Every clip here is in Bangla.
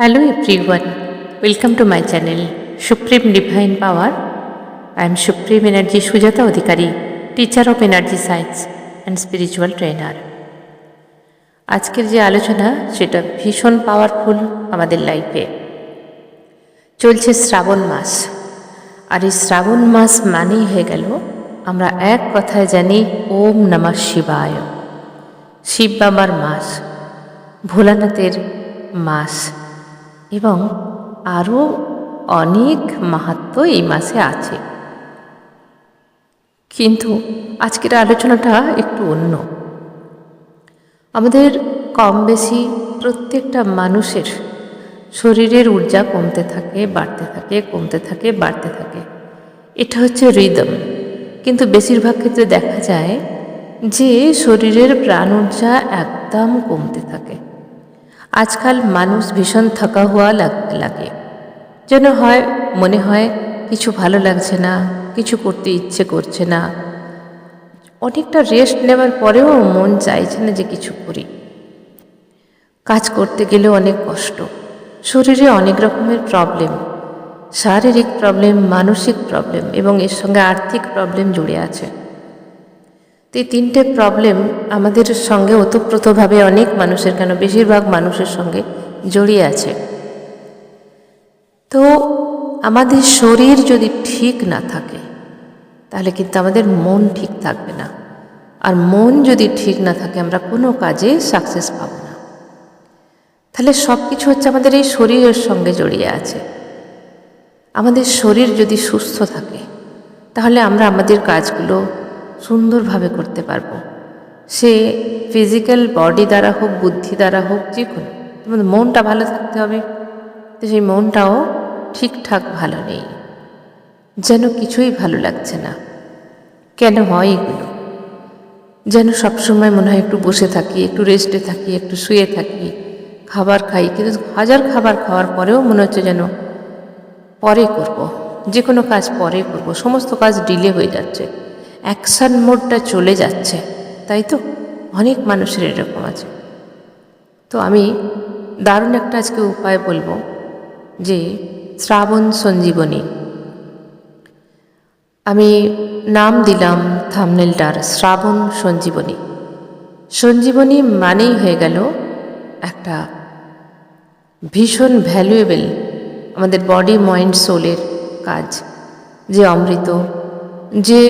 Hello everyone, welcome to my channel Supreme Divine Power. I am Supreme Energy Sujata Adhikari, teacher of energy science and spiritual trainer. আজকের যে আলোচনা সেটা ভীষণ পাওয়ারফুল আমাদের লাইফে। চলছে শ্রাবণ মাস, আর এই শ্রাবণ মাস মানেই হয়ে গেল আমরা এক কথায় জানি ওম নমঃ শিবায়। শিব বাবার মাস, ভোলানাথের মাস এবং আরও অনেক মাহাত্ম্য এই মাসে আছে। কিন্তু আজকের আলোচনাটা একটু অন্য। আমাদের কম বেশি প্রত্যেকটা মানুষের শরীরের ঊর্জা কমতে থাকে, বাড়তে থাকে, কমতে থাকে, বাড়তে থাকে। এটা হচ্ছে রিদম। কিন্তু বেশিরভাগ ক্ষেত্রে দেখা যায় যে শরীরের প্রাণ ঊর্জা একদম কমতে থাকে। আজকাল মানুষ ভীষণ থাকা হওয়া লাগে, যেন হয় মনে হয় কিছু ভালো লাগছে না, কিছু করতে ইচ্ছে করছে না। অনেকটা রেস্ট নেওয়ার পরেও মন চাইছে না যে কিছু করি। কাজ করতে গেলেও অনেক কষ্ট, শরীরে অনেক রকমের প্রবলেম, শারীরিক প্রবলেম, মানসিক প্রবলেম এবং এর সঙ্গে আর্থিক প্রবলেম জুড়ে আছে। তো এই তিনটে প্রবলেম আমাদের সঙ্গে ওতপ্রোতভাবে অনেক মানুষের, কেন বেশিরভাগ মানুষের সঙ্গে জড়িয়ে আছে। তো আমাদের শরীর যদি ঠিক না থাকে তাহলে কিন্তু আমাদের মন ঠিক থাকবে না, আর মন যদি ঠিক না থাকে আমরা কোনো কাজে সাকসেস পাবো না। তাহলে সব কিছু হচ্ছে আমাদের এই শরীরের সঙ্গে জড়িয়ে আছে। আমাদের শরীর যদি সুস্থ থাকে তাহলে আমরা আমাদের কাজগুলো সুন্দরভাবে করতে পারবো। সে ফিজিক্যাল বডি দ্বারা হোক, বুদ্ধি দ্বারা হোক, যে কোনো। তোমাদের মনটা ভালো থাকতে হবে, তো সেই মনটাও ঠিকঠাক ভালো নেই, যেন কিছুই ভালো লাগছে না। কেন হয় এগুলো? যেন সবসময় মনে হয় একটু বসে থাকি, একটু রেস্টে থাকি, একটু শুয়ে থাকি, খাবার খাই, কিন্তু হাজার খাবার খাওয়ার পরেও মনে হচ্ছে যেন পরে করব, যে কোনো কাজ পরে করব, সমস্ত কাজ ডিলে হয়ে যাচ্ছে, অ্যাকশান মোডটা চলে যাচ্ছে। তাই তো অনেক মানুষের এরকম আছে। তো আমি দারুণ একটা আজকে উপায় বলবো, যে শ্রাবণ সঞ্জীবনী। আমি নাম দিলাম থাম্বনেলটার শ্রাবণ সঞ্জীবনী। সঞ্জীবনী মানেই হয়ে গেল একটা ভীষণ ভ্যালুয়েবল আমাদের বডি, মাইন্ড, সোলের কাজ, যে অমৃত, যে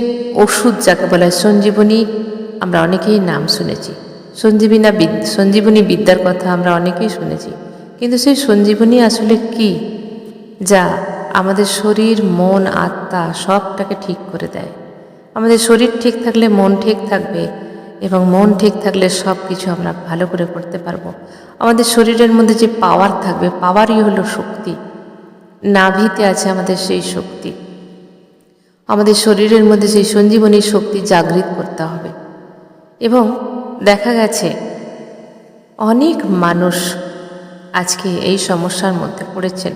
ওষুধ যাকে বলা হয়। সঞ্জীবনী আমরা অনেকেই নাম শুনেছি, সঞ্জীবনী বিদ্যার কথা আমরা অনেকেই শুনেছি, কিন্তু সেই সঞ্জীবনী আসলে কি? যা আমাদের শরীর, মন, আত্মা সবটাকে ঠিক করে দেয়। আমাদের শরীর ঠিক থাকলে মন ঠিক থাকবে, এবং মন ঠিক থাকলে সব কিছু আমরা ভালো করে করতে পারবো। আমাদের শরীরের মধ্যে যে পাওয়ার থাকবে, পাওয়ারই হলো শক্তি। নাভিতে আছে আমাদের সেই শক্তি। আমাদের শরীরের মধ্যে সেই সঞ্জীবনী শক্তি জাগৃত করতে হবে। এবং দেখা গেছে অনেক মানুষ আজকে এই সমস্যার মধ্যে পড়েছেন।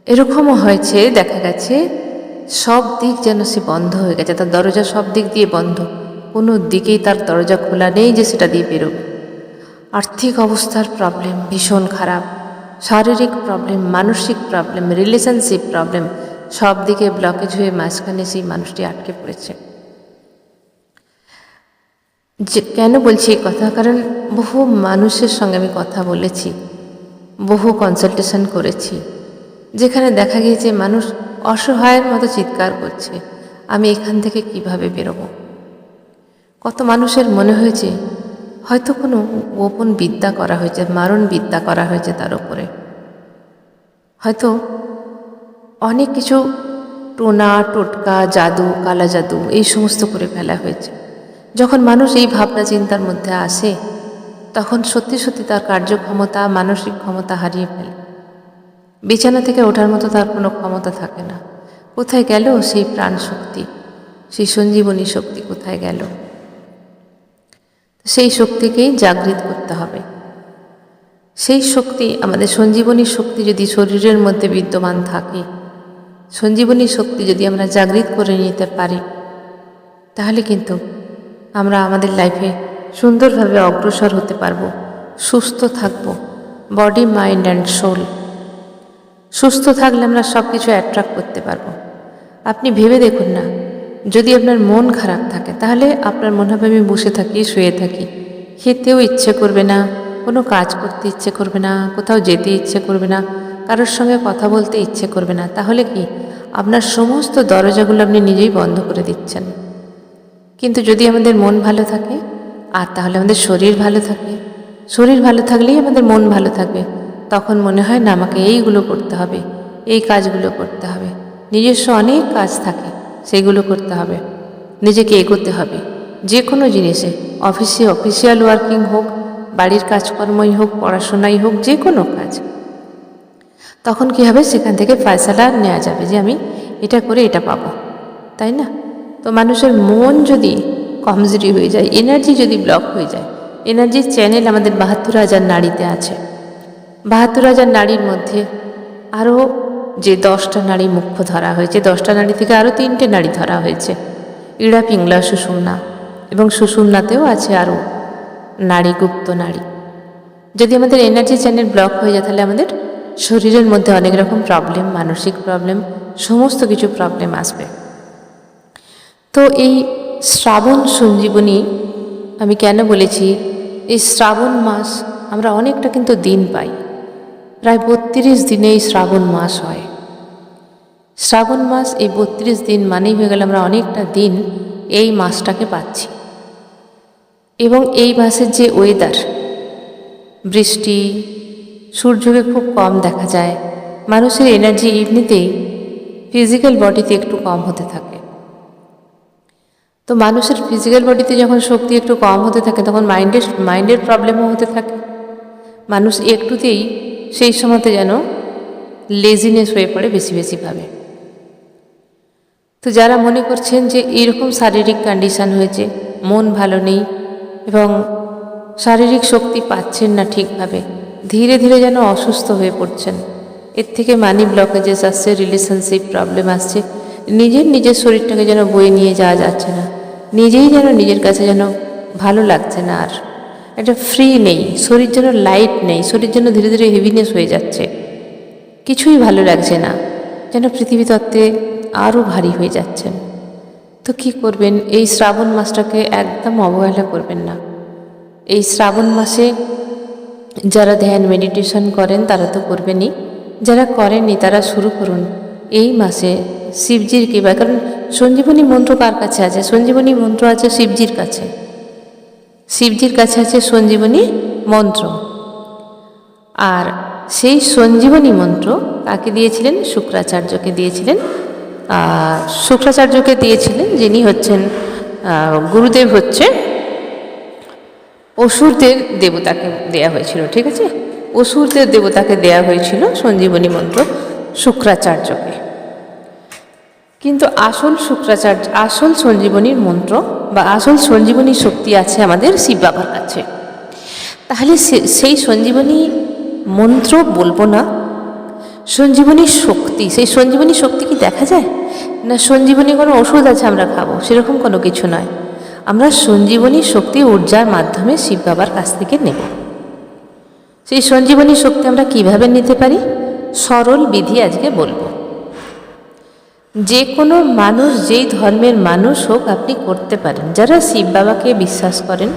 এরকমও হয়েছে, দেখা গেছে সব দিক যেন সে বন্ধ হয়ে গেছে, তার দরজা সব দিক দিয়ে বন্ধ, কোনো দিকেই তার দরজা খোলা নেই যে সেটা দিয়ে বেরোবে। আর্থিক অবস্থার প্রবলেম ভীষণ খারাপ, শারীরিক প্রবলেম, মানসিক প্রবলেম, রিলেশনশিপ প্রবলেম, সব দিকে ব্লকেজ হয়ে মাঝখানে সেই মানুষটি আটকে পড়েছে। যে কেন বলছি এই কথা? কারণ বহু মানুষের সঙ্গে আমি কথা বলেছি, বহু কনসালটেশন করেছি, যেখানে দেখা গিয়েছে মানুষ অসহায়ের মতো চিৎকার করছে, আমি এখান থেকে কিভাবে বেরোবো। কত মানুষের মনে হয়েছে হয়তো কোনো গোপন বিদ্যা করা হয়েছে, মারণ বিদ্যা করা হয়েছে তার উপরে, হয়তো অনেক কিছু টোনা টোটকা, জাদু, কালা জাদু এই সমস্ত করে ফেলা হয়েছে। যখন মানুষ এই ভাবনা চিন্তার মধ্যে আসে, তখন সত্যি সত্যি তার কার্যক্ষমতা, মানসিক ক্ষমতা হারিয়ে ফেলে। বিছানা থেকে ওঠার মতো তার কোনো ক্ষমতা থাকে না। কোথায় গেল সেই প্রাণ শক্তি, সেই সঞ্জীবনী শক্তি কোথায় গেল? সেই শক্তিকেই জাগৃত করতে হবে। সেই শক্তি, আমাদের সঞ্জীবনী শক্তি যদি শরীরের মধ্যে বিদ্যমান থাকে, সঞ্জীবনী শক্তি যদি আমরা জাগৃত করে নিতে পারি, তাহলে কিন্তু আমরা আমাদের লাইফে সুন্দরভাবে অগ্রসর হতে পারবো, সুস্থ থাকবো, বডি, মাইন্ড অ্যান্ড সোল। সুস্থ থাকলে আমরা সব কিছু অ্যাট্রাক্ট করতে পারবো। আপনি ভেবে দেখুন না, যদি আপনার মন খারাপ থাকে তাহলে আপনার মনে হবে আমি বসে থাকি, শুয়ে থাকি, খেতেও ইচ্ছে করবে না, কোনো কাজ করতে ইচ্ছে করবে না, কোথাও যেতে ইচ্ছে করবে না, কারোর সঙ্গে কথা বলতে ইচ্ছে করবে না। তাহলে কি আপনার সমস্ত দরজাগুলো আপনি নিজেই বন্ধ করে দিচ্ছেন। কিন্তু যদি আমাদের মন ভালো থাকে, আর তাহলে আমাদের শরীর ভালো থাকে, শরীর ভালো থাকলেই আমাদের মন ভালো থাকবে। তখন মনে হয় না আমাকে এইগুলো করতে হবে, এই কাজগুলো করতে হবে, নিজস্ব অনেক কাজ থাকে সেগুলো করতে হবে, নিজেকে এগোতে হবে যে কোনো জিনিসে, অফিসিয়াল ওয়ার্কিং হোক, বাড়ির কাজকর্মই হোক, পড়াশোনাই হোক, যে কোনো কাজ। তখন কি হবে, সেখান থেকে ফয়সালা নেওয়া যাবে যে আমি এটা করে এটা পাবো, তাই না? তো মানুষের মন যদি কমজোরি হয়ে যায়, এনার্জি যদি ব্লক হয়ে যায়, এনার্জির চ্যানেল আমাদের ৭২,০০০ নাড়িতে আছে। ৭২,০০০ নাড়ির মধ্যে আরও যে 10টা নাড়ি মুখ্য ধরা হয়েছে, 10টা নাড়ি থেকে আরও 3টে নাড়ি ধরা হয়েছে, ইড়া, পিংলা, সুষুম্না, এবং সুষুম্নাতেও আছে আরও নাড়ি, গুপ্ত নাড়ি। যদি আমাদের এনার্জি চ্যানেল ব্লক হয়ে যায় তাহলে আমাদের শরীরের মধ্যে অনেক রকম প্রবলেম, মানসিক প্রবলেম, সমস্ত কিছু প্রবলেম আসবে। তো এই শ্রাবণ সঞ্জীবনী আমি কেন বলেছি, এই শ্রাবণ মাস আমরা অনেকটা কিন্তু দিন পাই, প্রায় 32 দিনে এই শ্রাবণ মাস হয়। শ্রাবণ মাস এই 32 দিন মানেই হয়ে গেল আমরা অনেকটা দিন এই মাসটাকে পাচ্ছি। এবং এই মাসের যে ওয়েদার, বৃষ্টি, সূর্যকে খুব কম দেখা যায়, মানুষের এনার্জি এমনিতেই ফিজিক্যাল বডিতে একটু কম হতে থাকে। তো মানুষের ফিজিক্যাল বডিতে যখন শক্তি একটু কম হতে থাকে তখন মাইন্ডের প্রবলেমও হতে থাকে। মানুষ একটুতেই সেই সময়তে যেন লেজিনেস হয়ে পড়ে বেশি ভাবে। তো যারা মনে করছেন যে এরকম শারীরিক কন্ডিশন হয়েছে, মন ভালো নেই এবং শারীরিক শক্তি পাচ্ছেন না ঠিকভাবে, ধীরে ধীরে যেন অসুস্থ হয়ে পড়ছেন, এর থেকে মানি ব্লকেজেস আসছে, রিলেশনশিপ প্রবলেম আসছে, নিজের শরীরটাকে যেন বয়ে নিয়ে যাওয়া যাচ্ছে না, নিজেই যেন নিজের কাছে যেন ভালো লাগছে না, আর একটা ফ্রি নেই, শরীর যেন লাইট নেই, শরীর যেন ধীরে ধীরে হেভিনেস হয়ে যাচ্ছে, কিছুই ভালো লাগছে না, যেন পৃথিবী তত্ত্বে আরও ভারী হয়ে যাচ্ছেন। তো কি করবেন, এই শ্রাবণ মাসটাকে একদম অবহেলা করবেন না। এই শ্রাবণ মাসে যারা ধ্যান মেডিটেশন করেন তারা তো করবেনই, যারা করেননি তারা শুরু করুন এই মাসে শিবজির কৃপা। কারণ সঞ্জীবনী মন্ত্র কার কাছে আছে? সঞ্জীবনী মন্ত্র আছে শিবজির কাছে, শিবজির কাছে আছে সঞ্জীবনী মন্ত্র। আর সেই সঞ্জীবনী মন্ত্র কাকে দিয়েছিলেন? শুক্রাচার্যকে দিয়েছিলেন। শুক্রাচার্যকে দিয়েছিলেন যিনি হচ্ছেন গুরুদেব, হচ্ছে অসুরদের দেবতাকে দেয়া হয়েছিল, ঠিক আছে? অসুরদের দেবতাকে দেয়া হয়েছিল সঞ্জীবনী মন্ত্র শুক্রাচার্যকে। কিন্তু আসল সঞ্জীবনীর মন্ত্র বা আসল সঞ্জীবনী শক্তি আছে আমাদের শিব বাবার কাছে। তাহলে সেই সঞ্জীবনী মন্ত্র বলবো না, সঞ্জীবনী শক্তি, সেই সঞ্জীবনী শক্তি কি দেখা যায় না? সঞ্জীবনী কোনো ওষুধ আছে আমরা খাবো, সেরকম কোনো কিছু নয়। আমরা সঞ্জীবনী শক্তি ঊর্জার মাধ্যমে শিব বাবার কাছ থেকে নেব। সেই সঞ্জীবনী শক্তি আমরা কিভাবে নিতে পারি, সরল বিধি আজকে বলবো। যে কোনো মানুষ, যেই ধর্মের মানুষ হোক, আপনি করতে পারেন। যারা শিব বাবাকে বিশ্বাস করেন,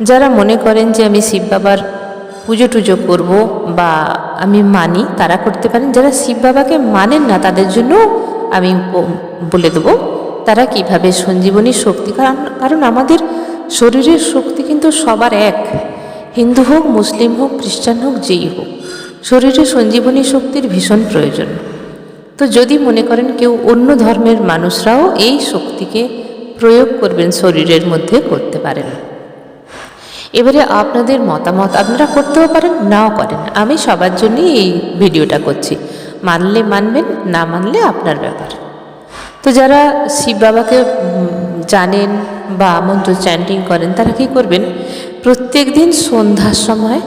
যারা মনে করেন যে আমি শিব বাবার পুজো টুজো করবো বা আমি মানি, তারা করতে পারেন। যারা শিব বাবাকে মানেন না তাদের জন্য আমি বলে দেবো তারা কিভাবে সঞ্জীবনী শক্তি, কারণ আমাদের শরীরের শক্তি কিন্তু সবার এক, হিন্দু হোক, মুসলিম হোক, খ্রিস্টান হোক, যেই হোক, শরীরে সঞ্জীবনী শক্তির ভীষণ প্রয়োজন। তো যদি মনে করেন কেউ অন্য ধর্মের মানুষরাও এই শক্তিকে প্রয়োগ করবেন শরীরের মধ্যে, করতে পারেন। এবারে আপনাদের মতামত, আপনারা করতেও পারেন, নাও করেন। আমি সবার জন্যই এই ভিডিওটা করছি, মানলে মানবেন, না মানলে আপনার ব্যাপার। তো যারা শিব বাবাকে জানেন বা মন্ত্র চ্যান্টিং করেন তারা কী করবেন, প্রত্যেক দিন সন্ধ্যার সময়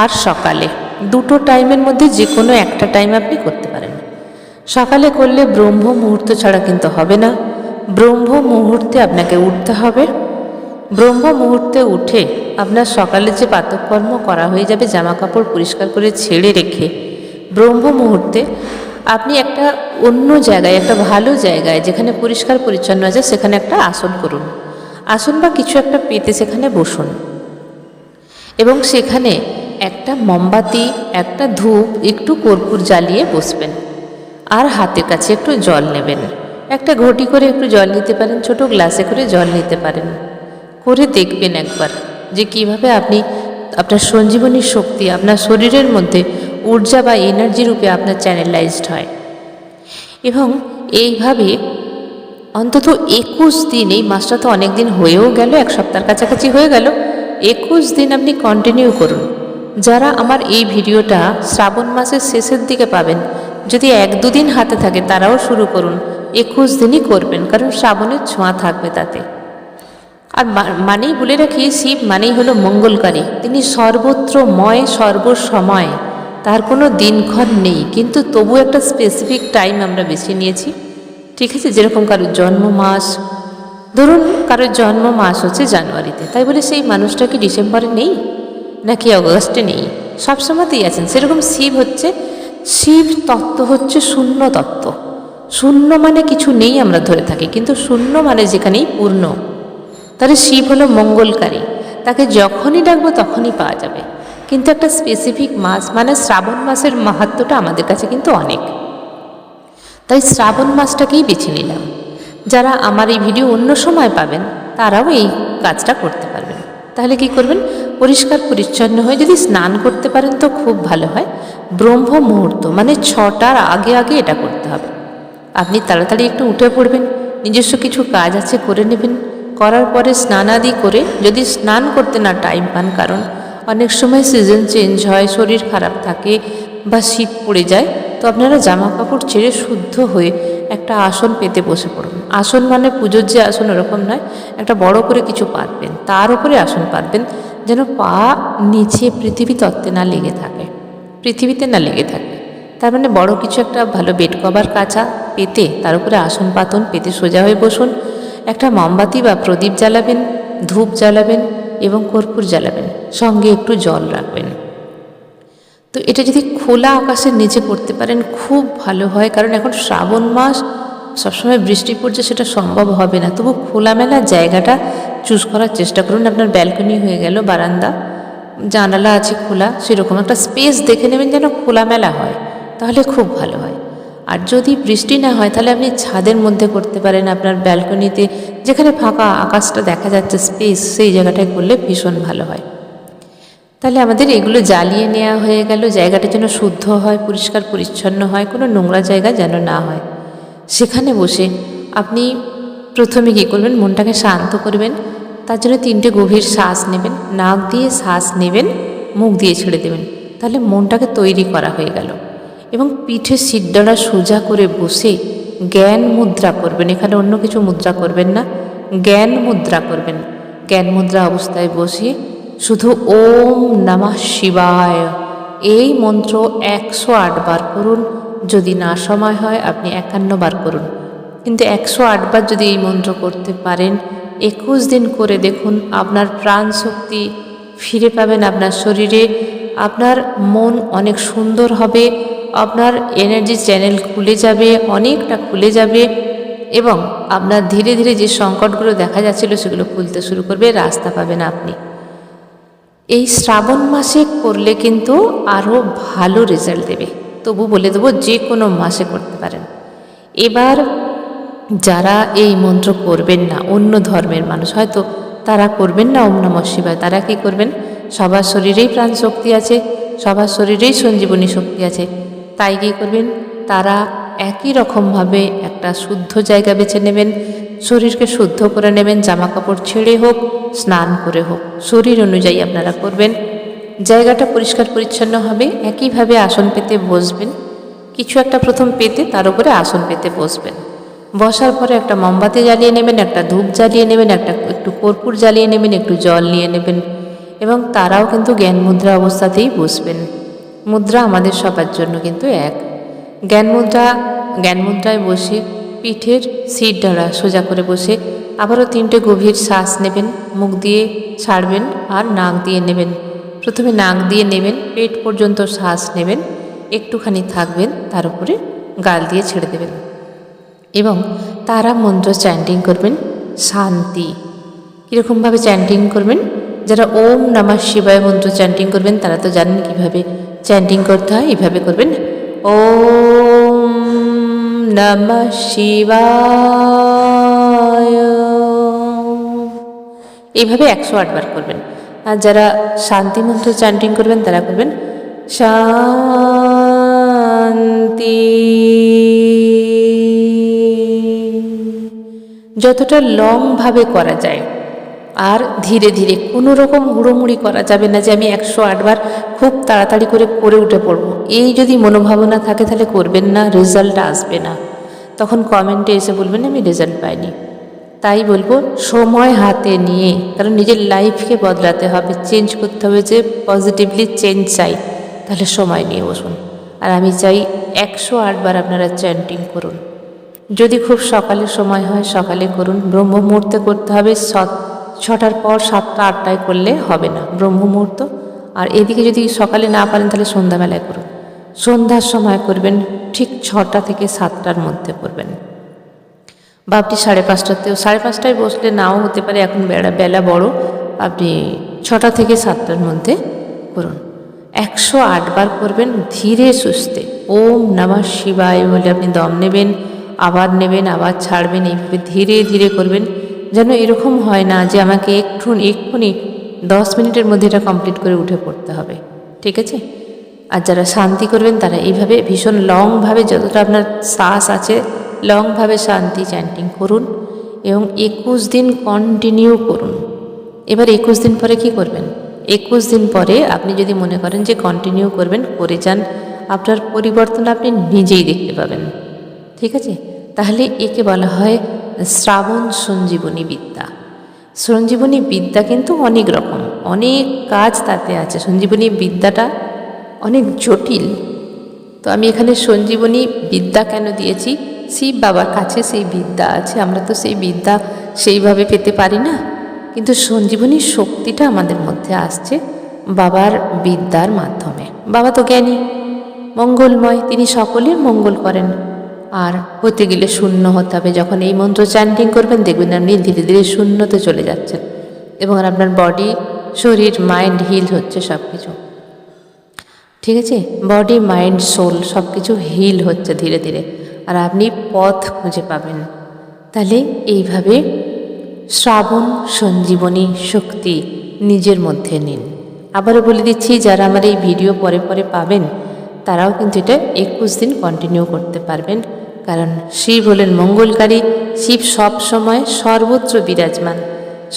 আর সকালে, দুটো টাইমের মধ্যে যে কোনো একটা টাইম আপনি করতে পারেন। সকালে করলে ব্রহ্ম মুহূর্ত ছাড়া কিন্তু হবে না, ব্রহ্ম মুহূর্তে আপনাকে উঠতে হবে। ব্রহ্ম মুহূর্তে উঠে আপনার সকালে যে প্রাতঃকর্ম করা হয়ে যাবে, জামা কাপড় পরিষ্কার করে ছেড়ে রেখে ব্রহ্ম মুহূর্তে আপনি একটা অন্য জায়গায়, একটা ভালো জায়গায় যেখানে পরিষ্কার পরিচ্ছন্ন আছে সেখানে একটা আসন করুন। আসন বা কিছু একটা পেতে সেখানে বসুন এবং সেখানে একটা মোমবাতি, একটা ধূপ, একটু কর্পূর জ্বালিয়ে বসবেন। আর হাতের কাছে একটু জল নেবেন। একটা ঘটি করে একটু জল নিতে পারেন, ছোট গ্লাসে করে জল নিতে পারেন। করে দেখবেন একবার যে কিভাবে আপনি আপনার সঞ্জীবনী শক্তি আপনার শরীরের মধ্যে ঊর্জা বা এনার্জি রূপে আপনার চ্যানেলাইজড হয়। এবং এইভাবে অন্তত 21 দিন, এই মাসটা তো অনেক দিন হয়েও গেল, এক সপ্তাহের কাছাকাছি হয়ে গেল, 21 দিন আপনি কন্টিনিউ করুন। যারা আমার এই ভিডিওটা শ্রাবণ মাসের শেষের দিকে পাবেন, যদি 1-2 দিন হাতে থাকে তারাও শুরু করুন। 21 দিনই করবেন, কারণ শ্রাবণের ছোঁয়া থাকবে তাতে। আর মানেই বলে রাখি, শিব মানেই হলো মঙ্গলকারী। তিনি সর্বত্রময়, সর্বসময়, তার কোনো দিনক্ষণ নেই, কিন্তু তবু একটা স্পেসিফিক টাইম আমরা বেছে নিয়েছি। ঠিক আছে, যেরকম কারোর জন্ম মাস, ধরুন কারোর জন্ম মাস হচ্ছে জানুয়ারিতে, তাই বলে সেই মানুষটা কি ডিসেম্বরে নেই নাকি অগস্টে নেই? সবসময়তেই আছেন। সেরকম শিব তত্ত্ব হচ্ছে শূন্য তত্ত্ব। শূন্য মানে কিছু নেই আমরা ধরে থাকি, কিন্তু শূন্য মানে যেখানেই পূর্ণ। তাহলে শিব হলো মঙ্গলকারী, তাকে যখনই ডাকবো তখনই পাওয়া যাবে। কিন্তু একটা স্পেসিফিক মাস, মানে শ্রাবণ মাসের মাহাত্ম্যটা আমাদের কাছে কিন্তু অনেক, তাই শ্রাবণ মাসটাকেই বেছে নিলাম। যারা আমার এই ভিডিও অন্য সময় পাবেন তারাও এই কাজটা করতে পারবেন। তাহলে কি করবেন? পরিষ্কার পরিচ্ছন্ন হয়ে যদি স্নান করতে পারেন তো খুব ভালো হয়। ব্রহ্ম মুহূর্ত মানে 6টার আগে আগে এটা করতে হবে। আপনি তাড়াতাড়ি একটু উঠে পড়বেন, নিজস্ব কিছু কাজ আছে করে নেবেন। করার পরে স্নানাদি করে, যদি স্নান করতে না টাইম পান, কারণ অনেক সময় সিজন চেঞ্জ হয়, শরীর খারাপ থাকে বা শীত পড়ে যায়, তো আপনারা জামা কাপড় ছেড়ে শুদ্ধ হয়ে একটা আসন পেতে বসে পড়ুন। আসন মানে পুজোর যে আসন ওরকম নয়, একটা বড় করে কিছু পাতবেন, তার উপরে আসন পাতবেন, যেন পা নিচে পৃথিবী তত্ত্বে না লেগে থাকে, পৃথিবীতে না লেগে থাকে। তার মানে বড় কিছু একটা ভালো বেড কভার কাঁচা পেতে তার উপরে আসন পাতুন, পেতে সোজা হয়ে বসুন। একটা মোমবাতি বা প্রদীপ জ্বালাবেন, ধূপ জ্বালাবেন এবং কর্পূর জ্বালাবেন, সঙ্গে একটু জল রাখবেন। তো এটা যদি খোলা আকাশের নিচে করতে পারেন খুব ভালো হয়, কারণ এখন শ্রাবণ মাস, সবসময় বৃষ্টি পড়ছে, সেটা সম্ভব হবে না। তবু খোলামেলা জায়গাটা চুজ করার চেষ্টা করুন। আপনার ব্যালকনি হয়ে গেল, বারান্দা, জানালা আছে খোলা, সেরকম একটা স্পেস দেখে নেবেন যেন খোলামেলা হয়, তাহলে খুব ভালো হয়। আর যদি বৃষ্টি না হয় তাহলে আপনি ছাদের মধ্যে করতে পারেন, আপনার ব্যালকনিতে, যেখানে ফাঁকা আকাশটা দেখা যাচ্ছে স্পেস, সেই জায়গাটায় করলে ভীষণ ভালো হয়। তাহলে আমাদের এগুলো জ্বালিয়ে নেওয়া হয়ে গেল। জায়গাটা যেন শুদ্ধ হয়, পরিষ্কার পরিচ্ছন্ন হয়, কোনো নোংরা জায়গা যেন না হয়। সেখানে বসে আপনি প্রথমে কী করবেন? মনটাকে শান্ত করবেন। তার জন্য 3টে গভীর শ্বাস নেবেন, নাক দিয়ে শ্বাস নেবেন, মুখ দিয়ে ছেড়ে দেবেন। তাহলে মনটাকে তৈরি করা হয়ে গেল। এবং পিঠে শিরদাঁড়া সোজা করে বসে জ্ঞান মুদ্রা করবেন। এখানে অন্য কিছু মুদ্রা করবেন না, জ্ঞান মুদ্রা করবেন। জ্ঞান মুদ্রা অবস্থায় বসে শুধু ওম নমঃ শিবায় এই মন্ত্র 108 বার করুন। যদি না সময় হয় আপনি 51 বার করুন, কিন্তু 108 বার যদি এই মন্ত্র করতে পারেন, 21 দিন করে দেখুন, আপনার প্রাণ শক্তি ফিরে পাবেন আপনার শরীরে। আপনার মন অনেক সুন্দর হবে, আপনার এনার্জি চ্যানেল খুলে যাবে, অনেকটা খুলে যাবে, এবং আপনার ধীরে ধীরে যে সংকটগুলো দেখা যাচ্ছিল সেগুলো খুলতে শুরু করবে, রাস্তা পাবেন আপনি। এই শ্রাবণ মাসে করলে কিন্তু আরও ভালো রেজাল্ট দেবে। তবু বলে দেবো যে কোনো মাসে করতে পারেন। এবার যারা এই মন্ত্র করবেন না, অন্য ধর্মের মানুষ হয়তো তারা করবেন না ওম নমঃ শিবায়, তারা কি করবেন? সবার শরীরেই প্রাণ শক্তি আছে, সবার শরীরেই সঞ্জীবনী শক্তি আছে, তাই কী করবেন? তারা একই রকমভাবে একটা শুদ্ধ জায়গা বেছে নেবেন, শরীরকে শুদ্ধ করে নেবেন, জামা কাপড় ছেড়ে হোক, স্নান করে হোক, শরীর অনুযায়ী আপনারা করবেন। জায়গাটা পরিষ্কার পরিচ্ছন্ন হবে। একইভাবে আসন পেতে বসবেন, কিছু একটা প্রথম পেতে তার উপরে আসন পেতে বসবেন। বসার পরে একটা মোমবাতি জ্বালিয়ে নেবেন, একটা ধূপ জ্বালিয়ে নেবেন, একটু কর্পূর জ্বালিয়ে নেবেন, একটু জল নিয়ে নেবেন, এবং তারাও কিন্তু জ্ঞান মুদ্রা অবস্থাতেই বসবেন। মুদ্রা আমাদের সবার জন্য কিন্তু এক। জ্ঞান মুদ্রায় বসে পিঠের সিট দ্বারা সোজা করে বসে আবারও 3টে গভীর শ্বাস নেবেন, মুখ দিয়ে ছাড়বেন আর নাক দিয়ে নেবেন। প্রথমে নাক দিয়ে নেবেন, পেট পর্যন্ত শ্বাস নেবেন, একটুখানি থাকবেন, তার উপরে গাল দিয়ে ছেড়ে দেবেন এবং তারা মন্ত্র চ্যান্টিং করবেন শান্তি। কীরকমভাবে চ্যান্টিং করবেন? যারা ওম নমঃ শিবায় মন্ত্র চ্যান্টিং করবেন তারা তো জানেন কীভাবে চ্যান্টিং করতে হয়। এইভাবে করবেন, ওম নমঃ শিবায়, এইভাবে 108 বার করবেন। আর যারা শান্তি মন্ত্র চ্যান্টিং করবেন তারা করবেন শান্তি। যতটা লংভাবে করা যায় আর ধীরে ধীরে, কোনো রকম হুড়োমুড়ি করা যাবে না যে আমি 108 বার খুব তাড়াতাড়ি করে উঠে পড়বো। এই যদি মনোভাবনা থাকে তাহলে করবেন না, রেজাল্ট আসবে না। তখন কমেন্টে এসে বলবেন আমি রেজাল্ট পাইনি। তাই বলবো সময় হাতে নিয়ে, কারণ নিজের লাইফকে বদলাতে হবে, চেঞ্জ করতে হবে, যে পজিটিভলি চেঞ্জ চাই, তাহলে সময় নিয়ে বসুন। আর আমি চাই 108 বার আপনারা চ্যান্টিং করুন। যদি খুব সকালে সময় হয় সকালে করুন, ব্রহ্ম মুহূর্তে করতে হবে। 6টার পর 7টা 8টায় করলে হবে না, ব্রহ্ম মুহূর্ত। আর এদিকে যদি সকালে না পারেন তাহলে সন্ধ্যাবেলায় করুন। সন্ধ্যার সময় করবেন, ঠিক 6টা থেকে 7টার মধ্যে করবেন। বা আপনি 5:30টাতেও, 5:30টায় বসলে নাও হতে পারে, এখন বেলা বড়, আপনি 6টা থেকে 7টার মধ্যে করুন। 108 বার করবেন ধীরে সুস্থে। ওম নমঃ শিবায় বলে আপনি দম নেবেন, আবার নেবেন, আবার ছাড়বেন, এইভাবে ধীরে ধীরে করবেন। যেন এরকম হয় না যে আমাকে এক্ষুনি 10 মিনিটের মধ্যে এটা কমপ্লিট করে উঠে পড়তে হবে, ঠিক আছে? আর যারা শান্তি করবেন তারা এইভাবে ভীষণ লংভাবে, যতটা আপনার শ্বাস আছে লংভাবে শান্তি চ্যান্টিং করুন এবং 21 দিন কন্টিনিউ করুন। এবার 21 দিন পরে কি করবেন? 21 দিন পরে আপনি যদি মনে করেন যে কন্টিনিউ করবেন, করে যান, আপনার পরিবর্তন আপনি নিজেই দেখতে পাবেন, ঠিক আছে? তাহলে একে বলা হয় শ্রাবণ সঞ্জীবনী বিদ্যা। সঞ্জীবনী বিদ্যা কিন্তু অনেক রকম, অনেক কাজ তাতে আছে। সঞ্জীবনী বিদ্যাটা অনেক জটিল। তো আমি এখানে সঞ্জীবনী বিদ্যা কেন দিয়েছি? শিব বাবার কাছে সেই বিদ্যা আছে, আমরা তো সেই বিদ্যা সেইভাবে পেতে পারি না, কিন্তু সঞ্জীবনী শক্তিটা আমাদের মধ্যে আসছে বাবার বিদ্যার মাধ্যমে। বাবা তো জ্ঞানী, মঙ্গলময়, তিনি সকলের মঙ্গল করেন। আর হতে গেলে শূন্য হতে হবে। যখন এই মন্ত্র চ্যান্টিং করবেন দেখবেন আপনি ধীরে ধীরে শূন্যতে চলে যাচ্ছেন এবং আপনার বডি, শরীর, মাইন্ড হিল হচ্ছে, সব কিছু ঠিক আছে। বডি, মাইন্ড, সোল সব কিছু হিল হচ্ছে ধীরে ধীরে, আর আপনি পথ খুঁজে পাবেন। তাহলে এইভাবে শ্রাবণ সঞ্জীবনী শক্তি নিজের মধ্যে নিন। আবারও বলে দিচ্ছি, যারা আমার এই ভিডিও পরে পরে পাবেন তারাও কিন্তু এটা 21 দিন কন্টিনিউ করতে পারবেন। কারণ শিব হলেন মঙ্গলকারী, শিব সব সময় সর্বত্র বিরাজমান,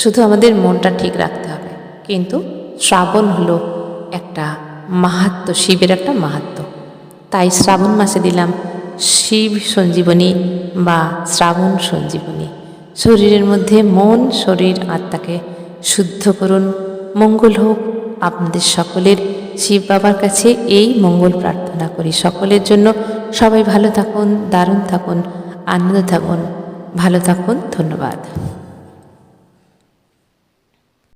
শুধু আমাদের মনটা ঠিক রাখতে হবে। কিন্তু শ্রাবণ হলো একটা মাহাত্ম্য, শিবের একটা মাহাত্ম্য। তাই শ্রাবণ মাসে দিলাম শিব সঞ্জীবনী বা শ্রাবণ সঞ্জীবনী। শরীরের মধ্যে মন, শরীর, আত্মাকে শুদ্ধ করুন। মঙ্গল হোক আপনাদের সকলের। শিব বাবার কাছে এই মঙ্গল প্রার্থনা করি সকলের জন্য। সবাই ভালো থাকুন, দারুণ থাকুন, আনন্দ থাকুন, ভালো থাকুন। ধন্যবাদ।